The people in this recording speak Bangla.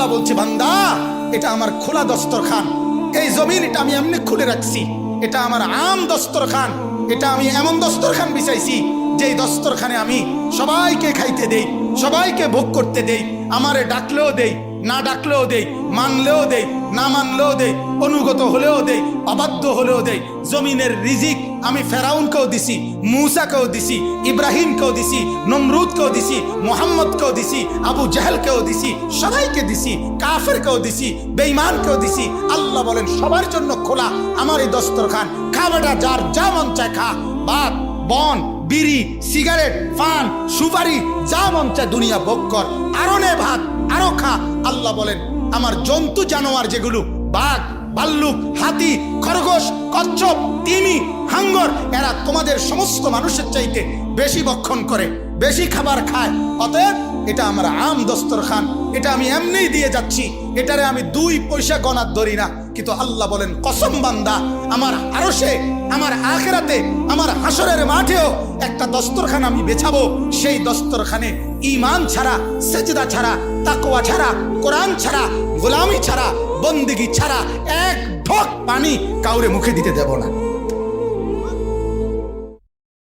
আল্লাহ বলছে বান্দা এটা আমার খোলা দস্তরখান, এই জমিন এটা আমি এমনি খুলে রাখছি, এটা আমার আম দস্তরখান, এটা আমি এমন দস্তরখান বিছাইছি যেই দস্তরখানে আমি সবাইকে খাইতে দেই, সবাইকে ভোগ করতে দেই, আমারে ডাকলেও দেই, না ডাকলেও দেই, মানলেও দেই, না মানলেও দেই, অনুগত হলেও দেই, অবাধ্য হলেও দেই। জমিনের রিজিক আমি ফেরাউনকেও দিছি, মূসাকেও দিছি, ইব্রাহিমকেও দিছি, নমরুদকেও দিছি, মুহাম্মদকেও দিছি, আবু জাহেলকেও দিছি, সবাইকে দিছি, কাফেরকেও দিছি, বেঈমানকেও দিছি। আল্লাহ বলেন সবার জন্য খোলা আমার এই দস্তরখান, খাবারটা যার যা মন চায় খা, ভাত, বন, বিড়ি, সিগারেট, পান, সুপারি, যা মন চায় দুনিয়া ভোগ কর, আরো নে ভাত, আরো খা। আল্লাহ বলেন আমার জন্তু জানোয়ার যেগুলো বাঘ, ভাল্লুক, হাতি, খরগোশ, কচ্ছপ, তিমি, হাঙ্গর, এরা তোমাদের সমস্ত মানুষের চাইতে বেশি ভক্ষণ করে, বেশি খাবার খায়। অতএব এটা আমার আম দস্তরখান, এটা আমি এমনিই দিয়ে যাচ্ছি, এটারে আমি 2 পয়সা গণার ধরি না। কিন্তু আল্লাহ বলেন কসম বান্দা, আমার আরশে, আমার আখিরাতে, আমার হাসরের মাঠেও একটা দস্তরখান আমি বেছাবো। সেই দস্তরখানে ঈমান ছাড়া, সেজদা ছাড়া, তাকওয়া ছাড়া, কোরআন ছাড়া, গোলামি ছাড়া, বন্দেগী ছাড়া এক ঢোক পানি কাউরে মুখে দিতে দেব না।